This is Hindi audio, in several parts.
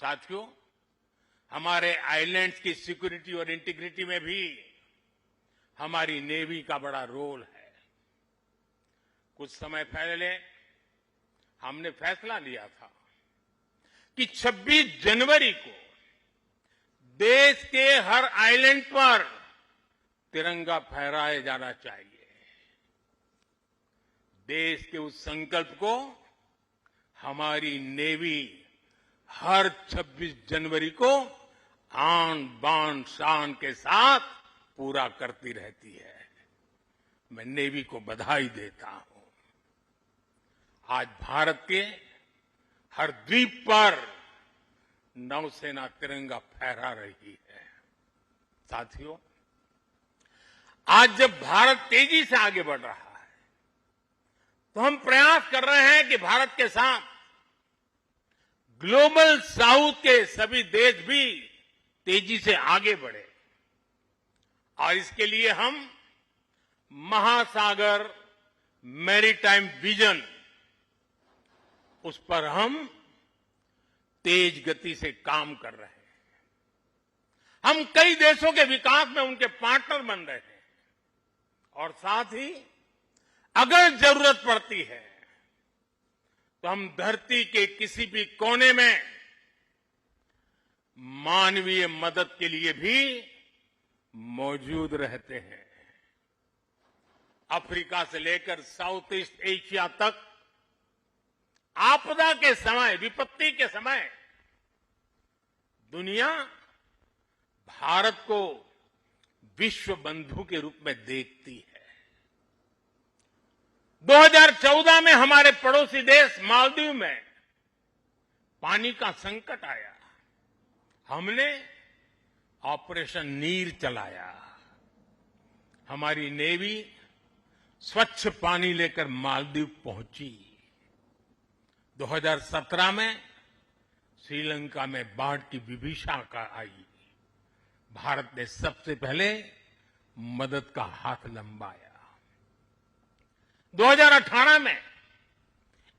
साथियों, हमारे आइलैंड्स की सिक्योरिटी और इंटीग्रिटी में भी हमारी नेवी का बड़ा रोल है। कुछ समय पहले हमने फैसला लिया था कि 26 जनवरी को देश के हर आइलैंड पर तिरंगा फहराया जाना चाहिए। देश के उस संकल्प को हमारी नेवी हर 26 जनवरी को आन बान शान के साथ पूरा करती रहती है। मैं नेवी को बधाई देता हूं। आज भारत के हर द्वीप पर नौसेना तिरंगा फहरा रही है। साथियों, आज जब भारत तेजी से आगे बढ़ रहा है तो हम प्रयास कर रहे हैं कि भारत के साथ ग्लोबल साउथ के सभी देश भी तेजी से आगे बढ़े और इसके लिए हम महासागर मैरीटाइम विजन उस पर हम तेज गति से काम कर रहे हैं। हम कई देशों के विकास में उनके पार्टनर बन रहे हैं और साथ ही अगर जरूरत पड़ती है तो हम धरती के किसी भी कोने में मानवीय मदद के लिए भी मौजूद रहते हैं। अफ्रीका से लेकर साउथ ईस्ट एशिया तक आपदा के समय, विपत्ति के समय दुनिया भारत को विश्व बंधु के रूप में देखती है। 2014 में हमारे पड़ोसी देश मालदीव में पानी का संकट आया। हमने ऑपरेशन नीर चलाया। हमारी नेवी स्वच्छ पानी लेकर मालदीव पहुंची। 2017 में श्रीलंका में बाढ़ की विभीषिका आई। भारत ने सबसे पहले मदद का हाथ लंबाया। 2018 में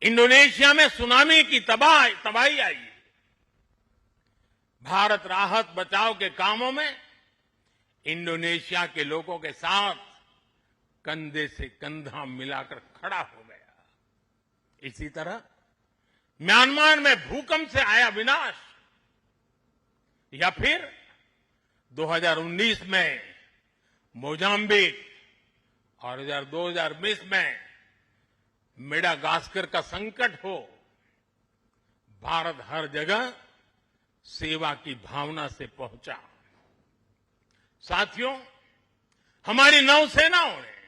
इंडोनेशिया में सुनामी की तबाही आई। भारत राहत बचाव के कामों में इंडोनेशिया के लोगों के साथ कंधे से कंधा मिलाकर खड़ा हो गया। इसी तरह म्यांमार में भूकंप से आया विनाश, या फिर 2019 में मोजाम्बिक और 2020 में मेडागास्कर का संकट हो, भारत हर जगह सेवा की भावना से पहुंचा। साथियों, हमारी नौसेनाओं ने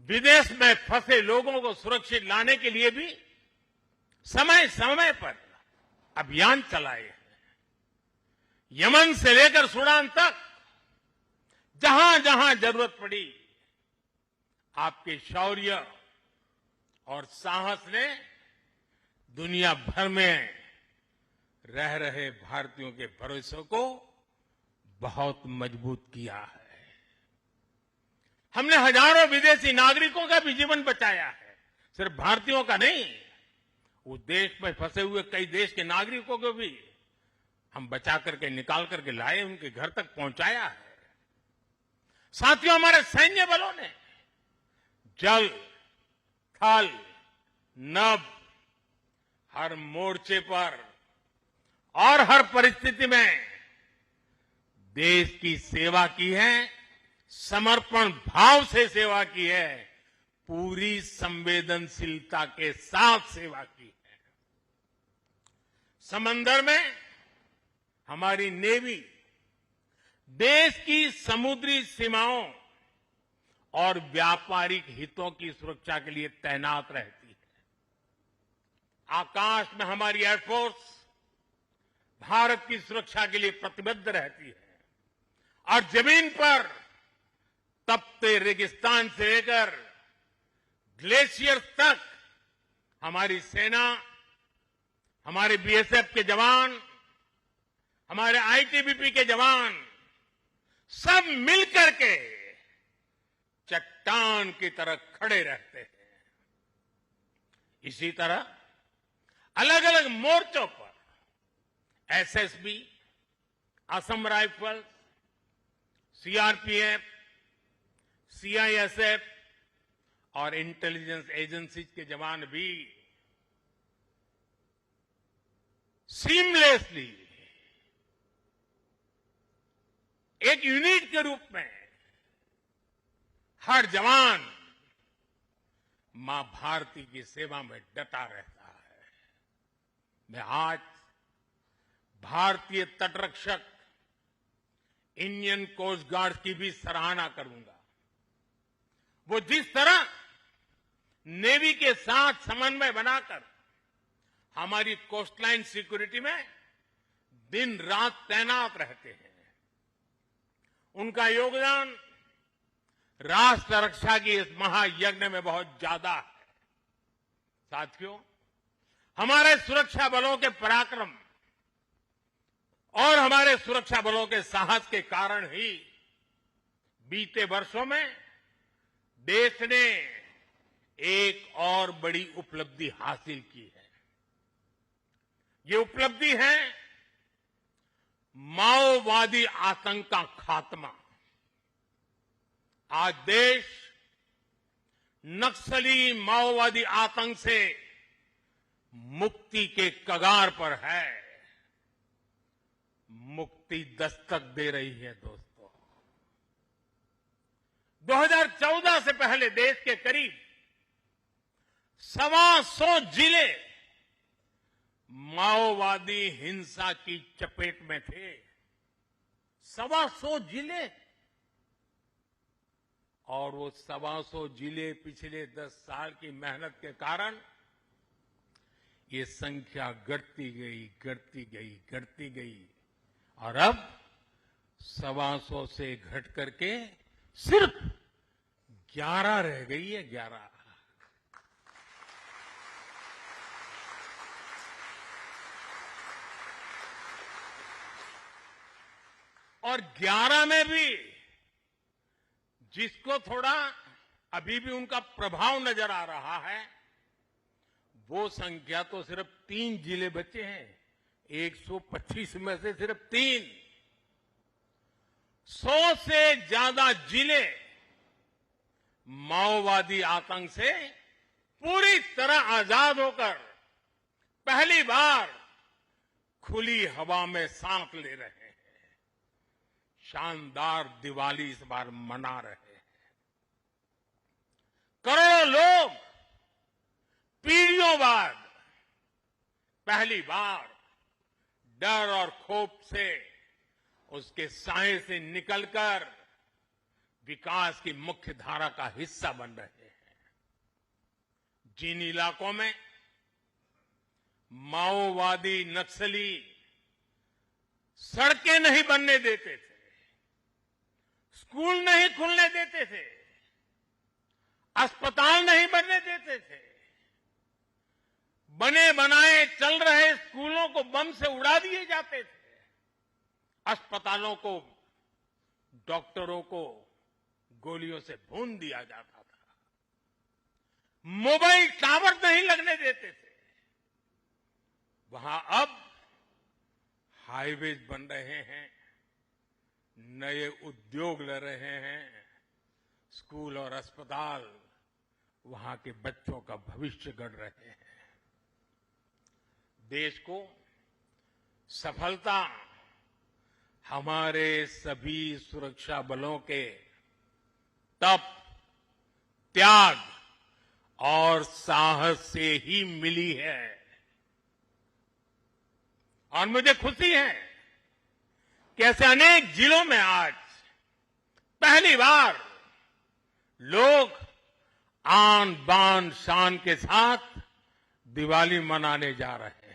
विदेश में फंसे लोगों को सुरक्षित लाने के लिए भी समय समय पर अभियान चलाए हैं। यमन से लेकर सूडान तक जहां जहां जरूरत पड़ी, आपके शौर्य और साहस ने दुनिया भर में रह रहे भारतीयों के भरोसे को बहुत मजबूत किया है। हमने हजारों विदेशी नागरिकों का भी जीवन बचाया है। सिर्फ भारतीयों का नहीं, उस देश में फंसे हुए कई देश के नागरिकों को भी हम बचा करके निकाल करके लाए, उनके घर तक पहुंचाया है। साथियों, हमारे सैन्य बलों ने जल, थल, नभ हर मोर्चे पर और हर परिस्थिति में देश की सेवा की है, समर्पण भाव से सेवा की है, पूरी संवेदनशीलता के साथ सेवा की है। समंदर में हमारी नेवी देश की समुद्री सीमाओं और व्यापारिक हितों की सुरक्षा के लिए तैनात रहती है। आकाश में हमारी एयरफोर्स भारत की सुरक्षा के लिए प्रतिबद्ध रहती है और जमीन पर तपते रेगिस्तान से लेकर ग्लेशियर तक हमारी सेना, हमारे बीएसएफ के जवान, हमारे आईटीबीपी के जवान सब मिलकर के चट्टान की तरह खड़े रहते हैं। इसी तरह अलग अलग मोर्चों पर SSB, Assam rifles, CRPF, CISF और इंटेलिजेंस एजेंसीज के जवान भी सीमलेसली एक यूनिट के रूप में हर जवान मां भारती की सेवा में डटा रहता है। मैं आज भारतीय तटरक्षक इंडियन कोस्ट गार्ड की भी सराहना करूंगा। वो जिस तरह नेवी के साथ समन्वय बनाकर हमारी कोस्टलाइन सिक्योरिटी में दिन रात तैनात रहते हैं, उनका योगदान राष्ट्र रक्षा की इस महायज्ञ में बहुत ज्यादा है। साथियों, हमारे सुरक्षा बलों के पराक्रम और हमारे सुरक्षा बलों के साहस के कारण ही बीते वर्षों में देश ने एक और बड़ी उपलब्धि हासिल की है। ये उपलब्धि है माओवादी आतंक का खात्मा। आज देश नक्सली माओवादी आतंक से मुक्ति के कगार पर है। मुक्ति दस्तक दे रही है दोस्तों। 2014 से पहले देश के करीब 125 जिले माओवादी हिंसा की चपेट में थे। 125 जिले, और वो 125 जिले पिछले 10 साल की मेहनत के कारण ये संख्या घटती गई और अब 125 से घट करके सिर्फ 11 रह गई है। 11। और 11 में भी जिसको थोड़ा अभी भी उनका प्रभाव नजर आ रहा है, वो संख्या तो सिर्फ 3 जिले बचे हैं। 125 में से सिर्फ 3। 100 से ज्यादा जिले माओवादी आतंक से पूरी तरह आजाद होकर पहली बार खुली हवा में सांस ले रहे हैं। शानदार दिवाली इस बार मना रहे हैं। करोड़ों लोग पीढ़ियों बाद पहली बार डर और खौफ से, उसके साए से निकलकर विकास की मुख्य धारा का हिस्सा बन रहे हैं। जिन इलाकों में माओवादी नक्सली सड़कें नहीं बनने देते थे, स्कूल नहीं खुलने देते थे, अस्पताल नहीं बनने देते थे, बने बनाए चल रहे स्कूलों को बम से उड़ा दिए जाते थे, अस्पतालों को, डॉक्टरों को गोलियों से भून दिया जाता था, मोबाइल टावर नहीं लगने देते थे, वहां अब हाईवेज बन रहे हैं, नए उद्योग ले रहे हैं, स्कूल और अस्पताल वहां के बच्चों का भविष्य गढ़ रहे हैं। देश को सफलता हमारे सभी सुरक्षा बलों के तप, त्याग और साहस से ही मिली है। और मुझे खुशी है कि ऐसे अनेक जिलों में आज पहली बार लोग आन बान शान के साथ दिवाली मनाने जा रहे हैं।